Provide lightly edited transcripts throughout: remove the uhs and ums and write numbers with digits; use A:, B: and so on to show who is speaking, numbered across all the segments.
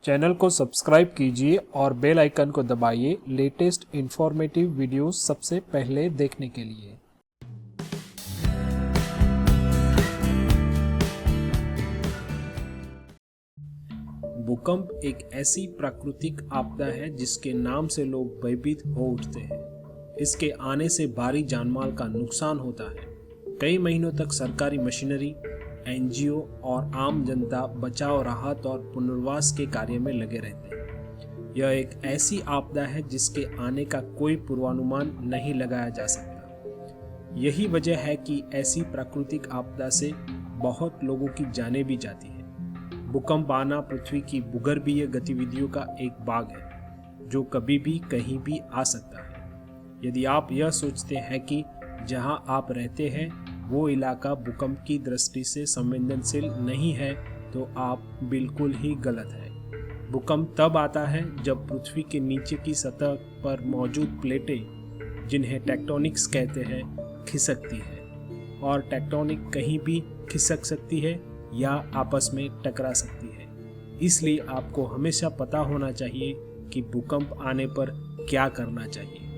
A: Channel को subscribe कीजिए और बेल आइकन को दबाइए लेटेस्ट इंफॉर्मेटिव वीडियोस सबसे पहले देखने के लिए। भूकंप एक ऐसी प्राकृतिक आपदा है जिसके नाम से लोग भयभीत हो उठते हैं। इसके आने से भारी जानमाल का नुकसान होता है। कई महीनों तक सरकारी मशीनरी, एनजीओ और आम जनता बचाव, राहत और पुनर्वास के कार्य में लगे रहते हैं। यह एक ऐसी आपदा है जिसके आने का कोई पूर्वानुमान नहीं लगाया जा सकता। यही वजह है कि ऐसी प्राकृतिक आपदा से बहुत लोगों की जानें भी जाती है। भूकंप आना पृथ्वी की भूगर्भीय गतिविधियों का एक भाग है जो कभी भी कहीं भी आ सकता है। यदि आप यह सोचते हैं कि जहां आप रहते हैं वो इलाका भूकंप की दृष्टि से संवेदनशील नहीं है, तो आप बिल्कुल ही गलत हैं। भूकंप तब आता है जब पृथ्वी के नीचे की सतह पर मौजूद प्लेटें, जिन्हें टेक्टोनिक्स कहते हैं, खिसकती है। और टेक्टोनिक कहीं भी खिसक सकती है या आपस में टकरा सकती है। इसलिए आपको हमेशा पता होना चाहिए कि भूकंप आने पर क्या करना चाहिए।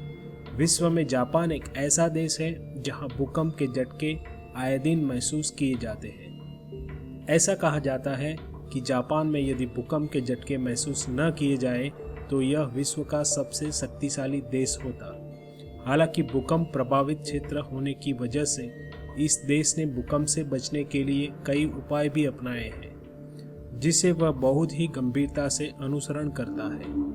A: विश्व में जापान एक ऐसा देश है जहां भूकंप के झटके आए दिन महसूस किए जाते हैं। ऐसा कहा जाता है कि जापान में यदि भूकंप के झटके महसूस न किए जाए तो यह विश्व का सबसे शक्तिशाली देश होता। हालांकि भूकंप प्रभावित क्षेत्र होने की वजह से इस देश ने भूकंप से बचने के लिए कई उपाय भी अपनाए हैं, जिसे वह बहुत ही गंभीरता से अनुसरण करता है।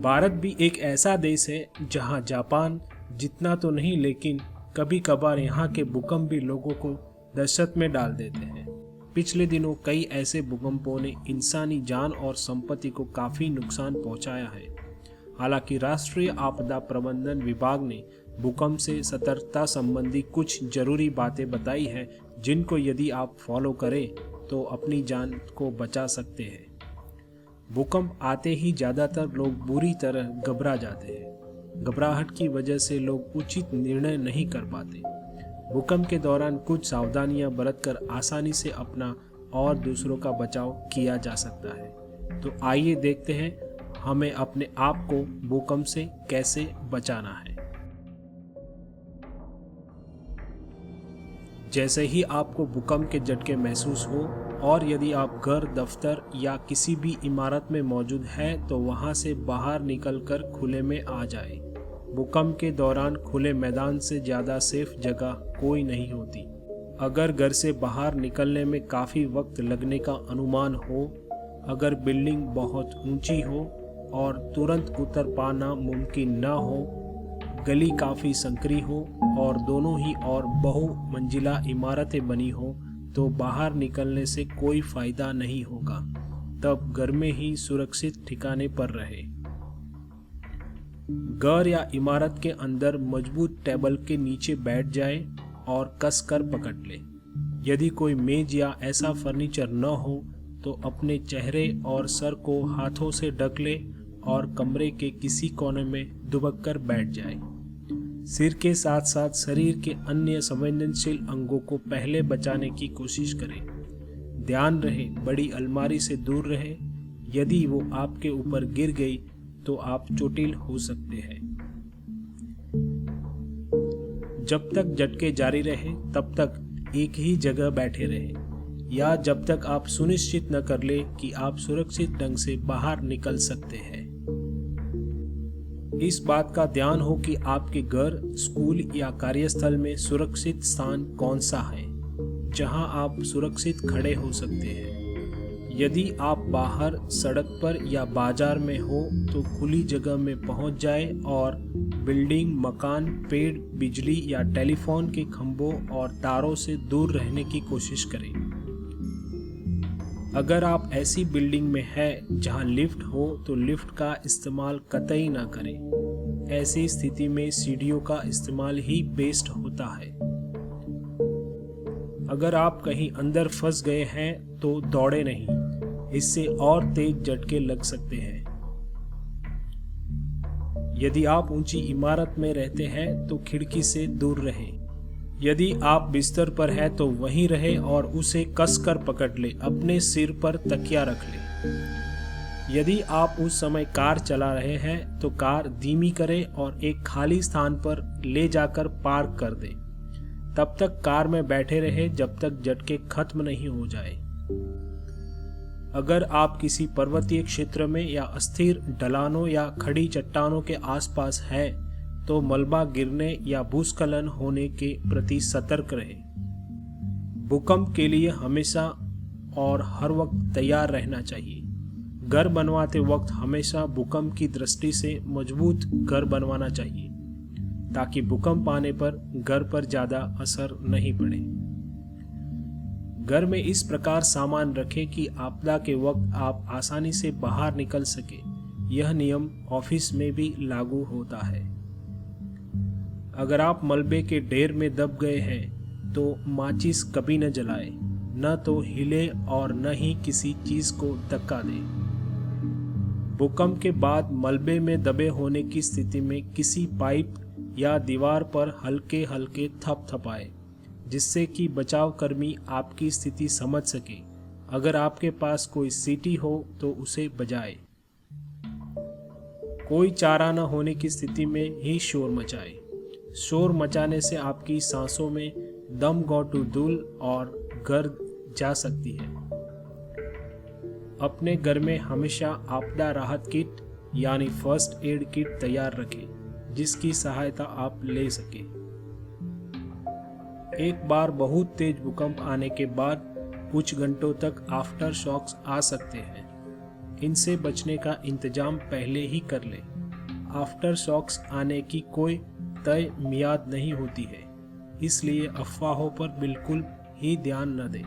A: भारत भी एक ऐसा देश है जहां जापान जितना तो नहीं, लेकिन कभी कभार यहाँ के भूकंप भी लोगों को दहशत में डाल देते हैं। पिछले दिनों कई ऐसे भूकंपों ने इंसानी जान और संपत्ति को काफी नुकसान पहुंचाया है। हालांकि राष्ट्रीय आपदा प्रबंधन विभाग ने भूकंप से सतर्कता संबंधी कुछ जरूरी बातें बताई हैं, जिनको यदि आप फॉलो करें तो अपनी जान को बचा सकते हैं। भूकंप आते ही ज्यादातर लोग बुरी तरह घबरा जाते हैं। घबराहट की वजह से लोग उचित निर्णय नहीं कर पाते। भूकंप के दौरान कुछ सावधानियां बरतकर आसानी से अपना और दूसरों का बचाव किया जा सकता है। तो आइए देखते हैं हमें अपने आप को भूकंप से कैसे बचाना है। जैसे ही आपको भूकंप के झटके महसूस हो और यदि आप घर, दफ्तर या किसी भी इमारत में मौजूद हैं तो वहां से बाहर निकलकर खुले में आ जाए। भूकंप के दौरान खुले मैदान से ज़्यादा सेफ जगह कोई नहीं होती। अगर घर से बाहर निकलने में काफ़ी वक्त लगने का अनुमान हो, अगर बिल्डिंग बहुत ऊंची हो और तुरंत उतर पाना मुमकिन न हो, गली काफ़ी संकरी हो और दोनों ही और बहुमंजिला इमारतें बनी हो, तो बाहर निकलने से कोई फायदा नहीं होगा। तब घर में ही सुरक्षित ठिकाने पर रहे। घर या इमारत के अंदर मजबूत टेबल के नीचे बैठ जाए और कसकर पकड़ ले। यदि कोई मेज या ऐसा फर्नीचर न हो तो अपने चेहरे और सर को हाथों से ढक ले और कमरे के किसी कोने में दुबक कर बैठ जाए। सिर के साथ साथ शरीर के अन्य संवेदनशील अंगों को पहले बचाने की कोशिश करें। ध्यान रहे बड़ी अलमारी से दूर रहे। यदि वो आपके ऊपर गिर गई तो आप चोटिल हो सकते हैं। जब तक झटके जारी रहे तब तक एक ही जगह बैठे रहे, या जब तक आप सुनिश्चित न कर ले कि आप सुरक्षित ढंग से बाहर निकल सकते हैं। इस बात का ध्यान हो कि आपके घर, स्कूल या कार्यस्थल में सुरक्षित स्थान कौन सा है जहां आप सुरक्षित खड़े हो सकते हैं। यदि आप बाहर सड़क पर या बाजार में हो तो खुली जगह में पहुंच जाए और बिल्डिंग, मकान, पेड़, बिजली या टेलीफोन के खंभों और तारों से दूर रहने की कोशिश करें। अगर आप ऐसी बिल्डिंग में हैं जहां लिफ्ट हो तो लिफ्ट का इस्तेमाल कतई ना करें। ऐसी स्थिति में सीढ़ियों का इस्तेमाल ही बेस्ट होता है। अगर आप कहीं अंदर फंस गए हैं तो दौड़े नहीं, इससे और तेज झटके लग सकते हैं। यदि आप ऊंची इमारत में रहते हैं तो खिड़की से दूर रहें। यदि आप बिस्तर पर हैं तो वहीं रहे और उसे कसकर पकड़ ले। अपने सिर पर तकिया रख ले। यदि आप उस समय कार चला रहे हैं तो कार धीमी करें और एक खाली स्थान पर ले जाकर पार्क कर दें। तब तक कार में बैठे रहे जब तक झटके खत्म नहीं हो जाए। अगर आप किसी पर्वतीय क्षेत्र में या अस्थिर ढलानों या खड़ी चट्टानों के आसपास हैं तो मलबा गिरने या भूस्खलन होने के प्रति सतर्क रहें। भूकंप के लिए हमेशा और हर वक्त तैयार रहना चाहिए। घर बनवाते वक्त हमेशा भूकंप की दृष्टि से मजबूत घर बनवाना चाहिए ताकि भूकंप आने पर घर पर ज़्यादा असर नहीं पड़े। घर में इस प्रकार सामान रखें कि आपदा के वक्त आप आसानी से बाहर निकल सके। यह नियम ऑफिस में भी लागू होता है। अगर आप मलबे के ढेर में दब गए हैं तो माचिस कभी न जलाएं, न तो हिले और न ही किसी चीज को धक्का दें। भूकंप के बाद मलबे में दबे होने की स्थिति में किसी पाइप या दीवार पर हल्के हल्के थपथपाएं, जिससे कि बचाव कर्मी आपकी स्थिति समझ सके। अगर आपके पास कोई सीटी हो तो उसे बजाएं। कोई चारा न होने की स्थिति में ही शोर मचाएं। शोर मचाने से आपकी सांसों में दम घोंटू धूल और गर्द जा सकती है। अपने घर में हमेशा आपदा राहत किट यानी फर्स्ट एड किट तैयार रखें, जिसकी सहायता आप ले सकें। एक बार बहुत तेज भूकंप आने के बाद कुछ घंटों तक आफ्टर शॉक्स आ सकते हैं। इनसे बचने का इंतजाम पहले ही कर लें। आफ्टर शॉक्स आने की कोई तय मियाद नहीं होती है, इसलिए अफवाहों पर बिल्कुल ही ध्यान न दें।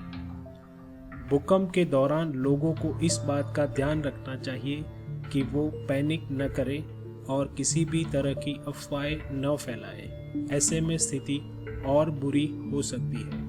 A: भूकंप के दौरान लोगों को इस बात का ध्यान रखना चाहिए कि वो पैनिक न करें और किसी भी तरह की अफवाहें न फैलाएं। ऐसे में स्थिति और बुरी हो सकती है।